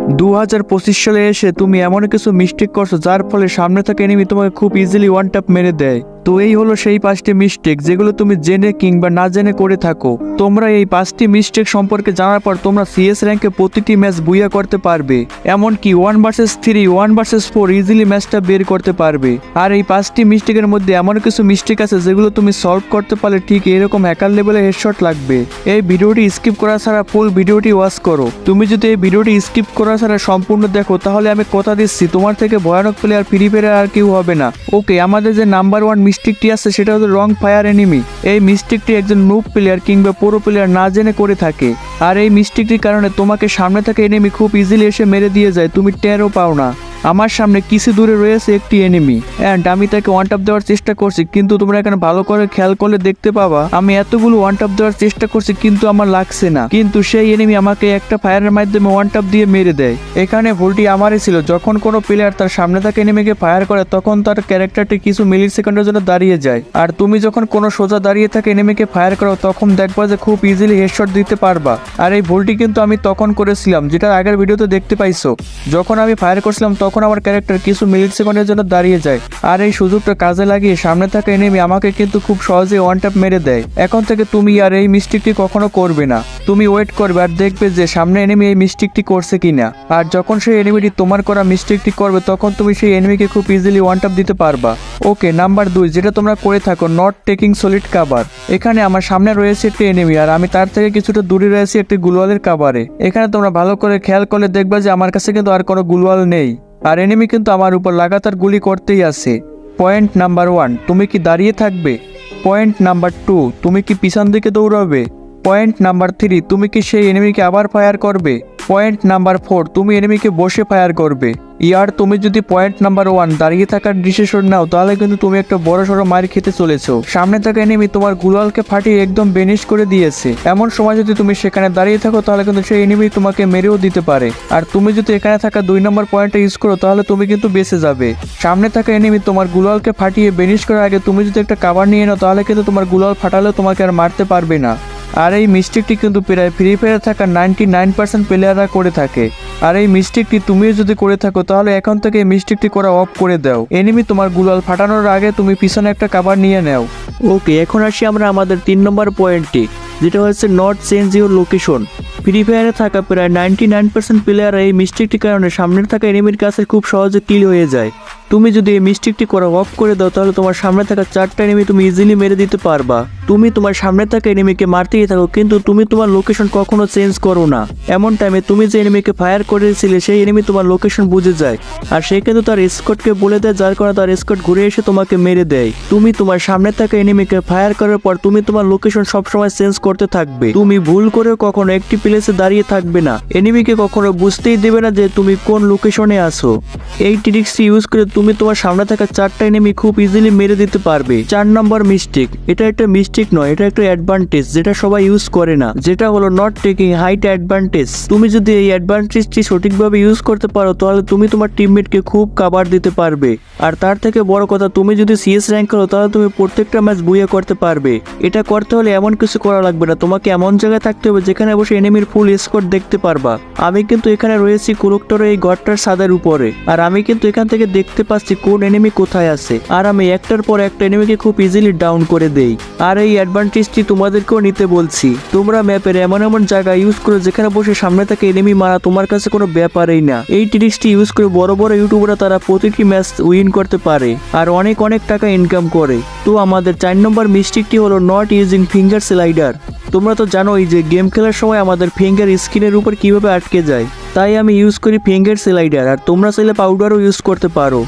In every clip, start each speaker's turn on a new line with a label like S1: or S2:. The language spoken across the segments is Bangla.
S1: 2025 সালে এসে তুমি এমন কিছু মিস্টেক করছো যার ফলে সামনে থাকা এনিমি তোমাকে খুব ইজিলি ওয়ান ট্যাপ মেরে দেয়। তো এই হলো সেই 5টি মিস্টেক যেগুলো তুমি জেনে কিংবা না জেনে করে থাকো। তোমরা এই 5টি মিস্টেক সম্পর্কে জানার পর তোমরা সিএস র্যাঙ্কে প্রতিটি ম্যাচ বুইয়া করতে পারবে, এমনকি 1 ভার্সেস 3, 1 ভার্সেস 4 ইজিলি ম্যাচটা বের করতে পারবে। আর এই 5টি মিস্টেকের মধ্যে এমন কিছু মিস্টেক আছে যেগুলো তুমি সলভ করতে পারলে ঠিক এরকম হ্যাকার লেভেলে হেডশট লাগবে। এই ভিডিওটি স্কিপ করা ছাড়া ফুল ভিডিওটি ওয়াচ করো। তুমি যদি এই ভিডিওটি স্কিপ করা ছাড়া সম্পূর্ণ দেখো তাহলে আমি কথা দিচ্ছি তোমার থেকে ভয়ানক প্লেয়ার ফ্রি ফায়ারে আর কেউ হবে না। ওকে, আমাদের যে নাম্বার 1 মিস্টেকটি আছে সেটা হলো রং ফায়ার এনিমি। এই মিস্টেকটি একজন নুব প্লেয়ার কিংবা প্রো প্লেয়ার না জেনে করে থাকে। আর এই মিস্টেকটির কারণে তোমাকে সামনে থাকা এনিমি খুব ইজিলি এসে মেরে দিয়ে যায়, তুমি টেরও পাও না। আমার সামনে কিছু দূরে রয়েছে একটি এনিমি অ্যান্ড আমি তাকে ওয়ান ট্যাপ দেওয়ার চেষ্টা করছি, কিন্তু তোমরা এখানে ভালো করে খেয়াল করলে দেখতে পাবা আমি এতগুলো ওয়ান ট্যাপ দেওয়ার চেষ্টা করছি কিন্তু আমার লাগছে না। কিন্তু সেই এনিমি আমাকে একটা ফায়ারের মাধ্যমে ওয়ান ট্যাপ দিয়ে মেরে দেয়। এখানে ভুলটি আমারই ছিল। যখন কোনো প্লেয়ার তার সামনে থাকা এনিমিকে ফায়ার করে তখন তার ক্যারেক্টারটি কিছু মিলি সেকেন্ডের জন্য দাঁড়িয়ে যায়। আর তুমি যখন কোনো সোজা দাঁড়িয়ে থাকে এনিমিকে ফায়ার করো তখন দেখবা যে খুব ইজিলি হেডশট দিতে পারবা। আর এই ভুলটি কিন্তু আমি তখন করেছিলাম, যেটা আগের ভিডিওতে দেখতে পাইছো। যখন আমি ফায়ার করছিলাম তখন আমার ক্যারেক্টার কিছু মিলি সেকেন্ডের জন্য দাঁড়িয়ে যায়। আর এই সুযোগটা কাজে লাগিয়ে সামনে থাকা এনিমি আমাকে কিন্তু খুব সহজে ওয়ান ট্যাপ মেরে দেয়। এখন থেকে তুমি আর এই মিস্টেকটি কখনো করবে না। তুমি ওয়েট করবে আর দেখবে যে সামনে এনিমি এই মিস্টেকটি করছে কিনা। আর যখন সেই এনিমিটি তোমার করা মিস্টেকটি করবে তখন তুমি সেই এনিমিকে খুব ইজিলি ওয়ান ট্যাপ দিতে পারবা। ওকে, নাম্বার 2 যেটা তোমরা করে থাকো, নট টেকিং সলিড কাভার। এখানে আমার সামনে রয়েছে একটি এনিমি আর আমি তার থেকে কিছুটা দূরে রয়েছি একটি গুলওয়ালের কাভারে। এখানে তোমরা ভালো করে খেয়াল করলে দেখবা যে আমার কাছে কিন্তু আর কোনো গুলওয়াল নেই আর এনিমি কিন্তু আমার উপর লাগাতার গুলি করতেই আছে। পয়েন্ট নাম্বার 1, তুমি কি দাঁড়িয়ে থাকবে? পয়েন্ট নাম্বার 2, তুমি কি পিছন দিকে দৌড়াবে? পয়েন্ট নাম্বার 3, তুমি কি সেই এনিমিকে আবার ফায়ার করবে? পয়েন্ট নাম্বার 4, তুমি এনিমিকে বসে ফায়ার করবে। ইয়ার তুমি যদি পয়েন্ট নাম্বার 1 দাঁড়িয়ে থাকার ডিসিশন নাও তাহলে কিন্তু তুমি একটা বড় সড়ো মার খেতে চলেছো। সামনে থাকা এনিমি তোমার গুলালকে ফাটিয়ে একদম বেনিশ করে দিয়েছে। এমন সময় যদি তুমি সেখানে দাঁড়িয়ে থাকো তাহলে কিন্তু সেই এনিমি তোমাকে মেরেও দিতে পারে। আর তুমি যদি এখানে থাকা 2 নম্বর পয়েন্টটা ইউজ করো তাহলে তুমি কিন্তু বেঁচে যাবে। সামনে থাকা এনিমি তোমার গুলালকে ফাটিয়ে বেনিশ করার আগে তুমি যদি একটা কাভার নিয়ে নাও তাহলে কিন্তু তোমার গুলাল ফাটালেও তোমাকে আর মারতে পারবে না। আর এই মিস্টেকটি কিন্তু প্রায় ফ্রি ফায়ারে থাকা 99% প্লেয়াররা করে থাকে। আর এই মিস্টেকটি তুমিও যদি করে থাকো তাহলে এখন থেকে এই মিস্টেকটি করা অফ করে দাও। এনিমি তোমার গুলাল ফাটানোর আগে তুমি পিছনে একটা কাভার নিয়ে নাও। ওকে, এখন আসি আমরা আমাদের 3 নম্বর পয়েন্টটি, যেটা হচ্ছে not change your location. Free ফায়ারে থাকা প্রায় 99% প্লেয়ার এই মিস্টেকটির কারণে সামনের থাকা এনিমির কাছে খুব সহজে কিল হয়ে যায়। তুমি যদি এই মিস্টেকটি করা অফ করে দাও তাহলে তোমার সামনে থাকা 4টা এনিমি তুমি ইজিলি মেরে দিতে পারবা। তুমি তোমার সামনে থাকা এনিমিকে মারতেই থাকো কিন্তু তুমি তোমার লোকেশন কখনো চেঞ্জ করো না। এমন টাইমে তুমি যে এনিমিকে ফায়ার করেছিলে সেই এনিমি তোমার লোকেশন বুঝে যায় আর সে কিন্তু তার স্কোয়াডকে বলে দেয়, যার কারণে তার স্কোয়াড ঘুরে এসে তোমাকে মেরে দেয়। তুমি তোমার সামনে থাকা এনিমিকে ফায়ার করার পর তুমি তোমার লোকেশন সবসময় চেঞ্জ করতে থাকবে। তুমি ভুল করে কখনো একটি প্লেসে দাঁড়িয়ে থাকবে না। এনিমিকে কখনো বুঝতেই দেবে না যে তুমি কোন লোকেশনে আছো। এই ট্রিক্সটি ইউজ করে তুমি তোমার সামনে থাকা 4টা এনিমি খুব ইজিলি মেরে দিতে পারবে। 4 নম্বর মিস্টেক, এটা একটা মিস্টেক নয়, এটা একটা অ্যাডভান্টেজ যেটা সবাই ইউজ করে না, যেটা হলো নট টেকিং হাইট অ্যাডভান্টেজ। তুমি যদি এই অ্যাডভান্টেজটি সঠিকভাবে ইউজ করতে পারো তাহলে তুমি তোমার টিমমেটকে খুব কাভার দিতে পারবে। আর তার থেকে বড় কথা, তুমি যদি সিএস র্যাঙ্ক করো তাহলে তুমি প্রত্যেকটা ম্যাচ বুইয়া করতে পারবে। এটা করতে হলে এমন কিছু করা লাগবে না, তোমাকে এমন জায়গায় থাকতে হবে যেখানে বসে এনিমির ফুল স্কোয়াড দেখতে পারবা। আমি কিন্তু এখানে রয়েছি কুলুকটারের এই গড়টার ছাদের উপরে আর আমি কিন্তু এখান থেকে দেখতে পাচ্ছি কোন এনিমি কোথায় আছে আর আমি একটার পর একটা এনিমিকে খুব ইজিলি ডাউন করে দেই। আর এই অ্যাডভান্টেজটি তোমাদেরকেও নিতে বলছি। তোমরা ম্যাপের এমন এমন জায়গা ইউজ করো যেখানে বসে সামনে থেকে এনিমি মারা তোমার কাছে কোনো ব্যাপারই না। এই ট্রিক্সটি ইউজ করে বড় বড় ইউটিউবাররা তারা প্রতিটি ম্যাচ উইন করতে পারে আর অনেক অনেক টাকা ইনকাম করে। তো আমাদের 4 নম্বর মিস্টেকটি হলো নট ইউজিং ফিঙ্গার স্লাইডার। তোমরা তো জানোই যে গেম খেলার সময় আমাদের ফিঙ্গার স্ক্রিনের উপর কিভাবে আটকে যায়, তাই আমি ইউজ করি ফিঙ্গার স্লাইডার। আর তোমরা চাইলে পাউডারও ইউজ করতে পারো।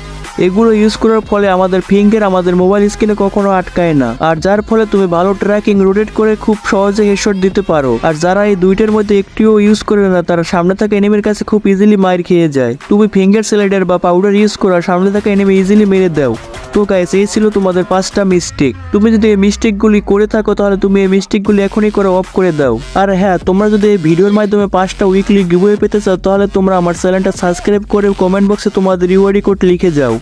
S1: এগুলো ইউজ করার ফলে আমাদের ফিঙ্গার আমাদের মোবাইল স্ক্রিনে কখনো আটকায় না আর যার ফলে তুমি ভালো ট্র্যাকিং রোটেট করে খুব সহজে হেডশট দিতে পারো। আর যারা এই দুইটার মধ্যে একটিও ইউজ করে না তারা সামনে থাকা এনিমির কাছে খুব ইজিলি মার খেয়ে যায়। তুমি ফিঙ্গার স্লাইডার বা পাউডার ইউজ করো আর সামনে থাকা এনিমি ইজিলি মেরে দাও। তো গাইস, এই ছিল তোমাদের 5টা মিস্টেক। তুমি যদি এই মিস্টেকগুলি করে থাকো তাহলে তুমি এই মিস্টেকগুলি এখনই করে অফ করে দাও। আর হ্যাঁ, তোমরা যদি এই ভিডিওর মাধ্যমে 5টা উইকলি গিভওয়ে পেতে চাও তাহলে তোমরা আমার চ্যানেলটা সাবস্ক্রাইব করে কমেন্ট বক্সে তোমাদের রিওয়ার্ড কোড লিখে যাও।